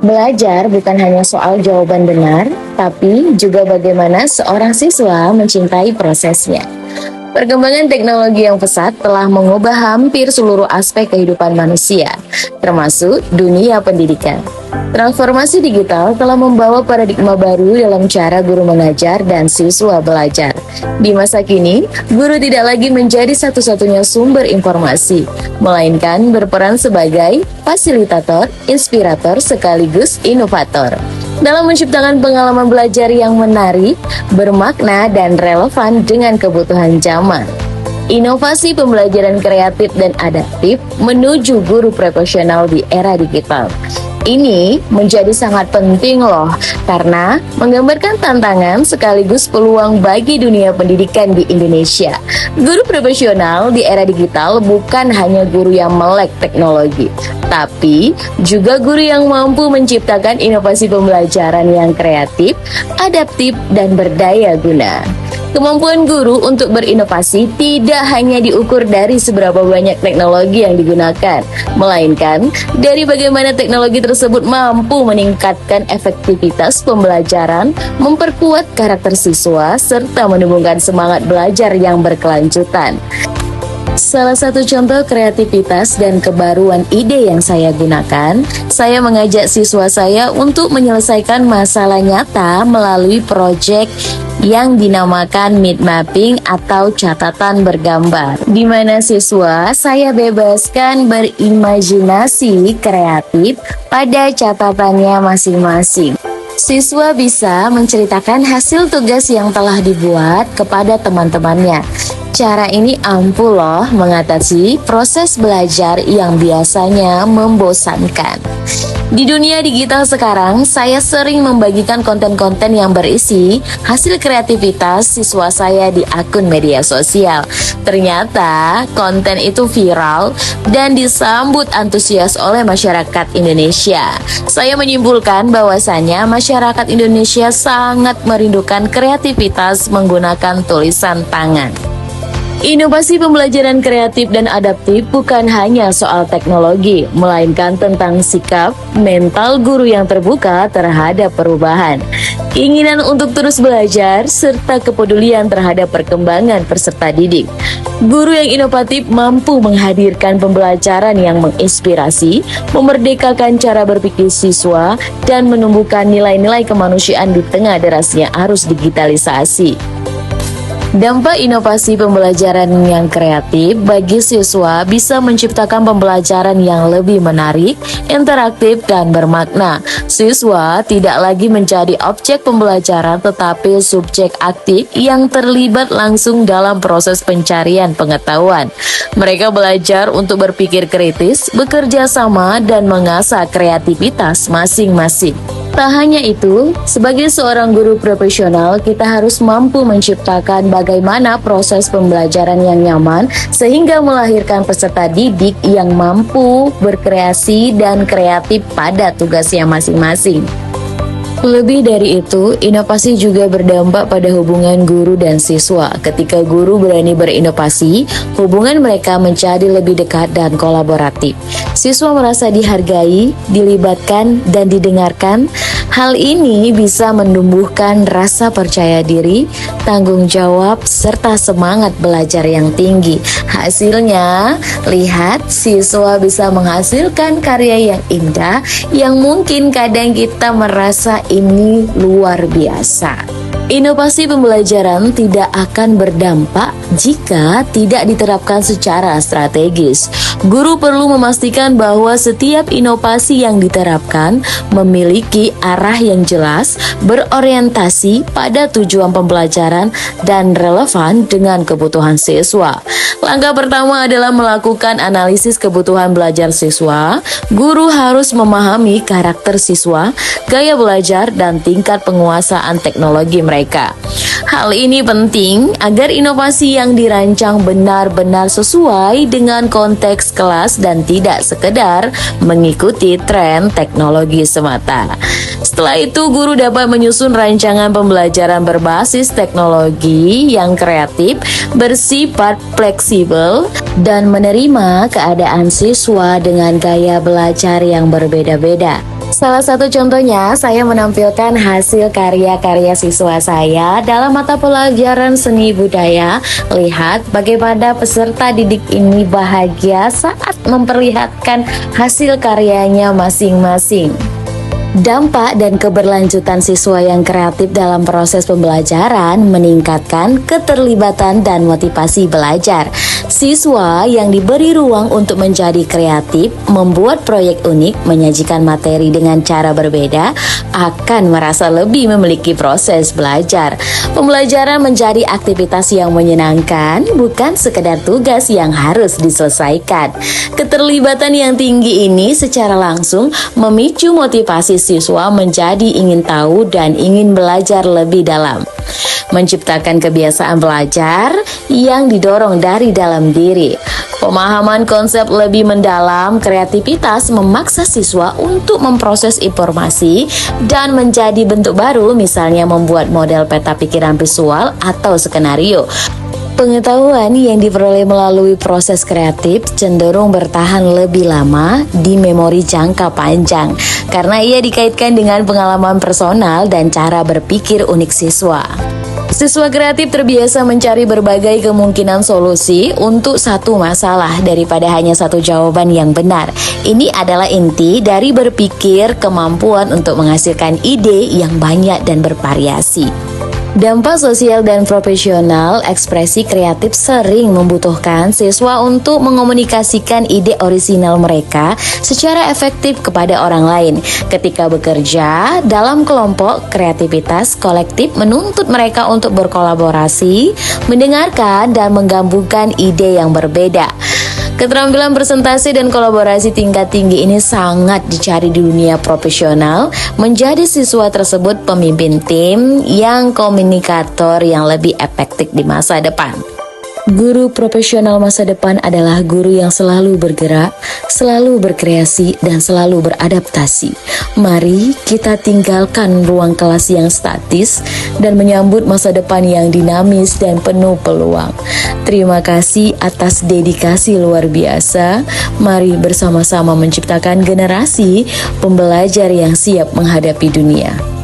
Belajar bukan hanya soal jawaban benar, tapi juga bagaimana seorang siswa mencintai prosesnya. Perkembangan teknologi yang pesat telah mengubah hampir seluruh aspek kehidupan manusia, termasuk dunia pendidikan. Transformasi digital telah membawa paradigma baru dalam cara guru mengajar dan siswa belajar. Di masa kini, guru tidak lagi menjadi satu-satunya sumber informasi, melainkan berperan sebagai fasilitator, inspirator, sekaligus inovator. Dalam menciptakan pengalaman belajar yang menarik, bermakna, dan relevan dengan kebutuhan zaman. Inovasi pembelajaran kreatif dan adaptif menuju guru profesional di era digital. Ini menjadi sangat penting loh, karena menggambarkan tantangan sekaligus peluang bagi dunia pendidikan di Indonesia. Guru profesional di era digital bukan hanya guru yang melek teknologi, tapi juga guru yang mampu menciptakan inovasi pembelajaran yang kreatif, adaptif, dan berdaya guna. Kemampuan guru untuk berinovasi tidak hanya diukur dari seberapa banyak teknologi yang digunakan, melainkan dari bagaimana teknologi tersebut mampu meningkatkan efektivitas pembelajaran, memperkuat karakter siswa, serta menumbuhkan semangat belajar yang berkelanjutan. Salah satu contoh kreativitas dan kebaruan ide yang saya gunakan, saya mengajak siswa saya untuk menyelesaikan masalah nyata melalui proyek yang dinamakan mind mapping atau catatan bergambar, di mana siswa saya bebaskan berimajinasi kreatif pada catatannya masing-masing. Siswa bisa menceritakan hasil tugas yang telah dibuat kepada teman-temannya. Cara ini ampuh loh mengatasi proses belajar yang biasanya membosankan. Di dunia digital sekarang, saya sering membagikan konten-konten yang berisi hasil kreativitas siswa saya di akun media sosial. Ternyata konten itu viral dan disambut antusias oleh masyarakat Indonesia. Saya menyimpulkan bahwasannya masyarakat Indonesia sangat merindukan kreativitas menggunakan tulisan tangan. Inovasi pembelajaran kreatif dan adaptif bukan hanya soal teknologi, melainkan tentang sikap, mental guru yang terbuka terhadap perubahan, keinginan untuk terus belajar, serta kepedulian terhadap perkembangan peserta didik. Guru yang inovatif mampu menghadirkan pembelajaran yang menginspirasi, memerdekakan cara berpikir siswa, dan menumbuhkan nilai-nilai kemanusiaan di tengah derasnya arus digitalisasi. Dampak inovasi pembelajaran yang kreatif bagi siswa bisa menciptakan pembelajaran yang lebih menarik, interaktif, dan bermakna. Siswa tidak lagi menjadi objek pembelajaran tetapi subjek aktif yang terlibat langsung dalam proses pencarian pengetahuan. Mereka belajar untuk berpikir kritis, bekerja sama, dan mengasah kreativitas masing-masing. Tak hanya itu, sebagai seorang guru profesional, kita harus mampu menciptakan bagaimana proses pembelajaran yang nyaman sehingga melahirkan peserta didik yang mampu berkreasi dan kreatif pada tugasnya masing-masing. Lebih dari itu, inovasi juga berdampak pada hubungan guru dan siswa. Ketika guru berani berinovasi, hubungan mereka menjadi lebih dekat dan kolaboratif. Siswa merasa dihargai, dilibatkan, dan didengarkan. Hal ini bisa menumbuhkan rasa percaya diri, tanggung jawab, serta semangat belajar yang tinggi. Hasilnya, lihat siswa bisa menghasilkan karya yang indah yang mungkin kadang kita merasa ini luar biasa. Inovasi pembelajaran tidak akan berdampak jika tidak diterapkan secara strategis. Guru perlu memastikan bahwa setiap inovasi yang diterapkan memiliki arah yang jelas, berorientasi pada tujuan pembelajaran, dan relevan dengan kebutuhan siswa. Langkah pertama adalah melakukan analisis kebutuhan belajar siswa. Guru harus memahami karakter siswa, gaya belajar, dan tingkat penguasaan teknologi mereka. Hal ini penting agar inovasi yang dirancang benar-benar sesuai dengan konteks kelas dan tidak sekedar mengikuti tren teknologi semata. Setelah itu, guru dapat menyusun rancangan pembelajaran berbasis teknologi yang kreatif, bersifat fleksibel, dan menerima keadaan siswa dengan gaya belajar yang berbeda-beda. Salah satu contohnya, saya menampilkan hasil karya-karya siswa saya dalam mata pelajaran seni budaya. Lihat bagaimana peserta didik ini bahagia saat memperlihatkan hasil karyanya masing-masing. Dampak dan keberlanjutan siswa yang kreatif dalam proses pembelajaran meningkatkan keterlibatan dan motivasi belajar. Siswa yang diberi ruang untuk menjadi kreatif, membuat proyek unik, menyajikan materi dengan cara berbeda, akan merasa lebih memiliki proses belajar. Pembelajaran menjadi aktivitas yang menyenangkan, bukan sekedar tugas yang harus diselesaikan. Keterlibatan yang tinggi ini secara langsung memicu motivasi siswa menjadi ingin tahu dan ingin belajar lebih dalam, menciptakan kebiasaan belajar yang didorong dari dalam diri. Pemahaman konsep lebih mendalam, kreativitas memaksa siswa untuk memproses informasi dan menjadi bentuk baru, misalnya membuat model peta pikiran visual atau skenario. Pengetahuan yang diperoleh melalui proses kreatif cenderung bertahan lebih lama di memori jangka panjang karena ia dikaitkan dengan pengalaman personal dan cara berpikir unik siswa. Siswa kreatif terbiasa mencari berbagai kemungkinan solusi untuk satu masalah daripada hanya satu jawaban yang benar. Ini adalah inti dari berpikir, kemampuan untuk menghasilkan ide yang banyak dan bervariasi. Dampak sosial dan profesional, ekspresi kreatif sering membutuhkan siswa untuk mengomunikasikan ide orisinal mereka secara efektif kepada orang lain. Ketika bekerja dalam kelompok, kreativitas kolektif menuntut mereka untuk berkolaborasi, mendengarkan, dan menggabungkan ide yang berbeda. Keterampilan presentasi dan kolaborasi tingkat tinggi ini sangat dicari di dunia profesional, menjadi siswa tersebut pemimpin tim yang komunikator yang lebih efektif di masa depan. Guru profesional masa depan adalah guru yang selalu bergerak, selalu berkreasi, dan selalu beradaptasi. Mari kita tinggalkan ruang kelas yang statis dan menyambut masa depan yang dinamis dan penuh peluang. Terima kasih atas dedikasi luar biasa. Mari bersama-sama menciptakan generasi pembelajar yang siap menghadapi dunia.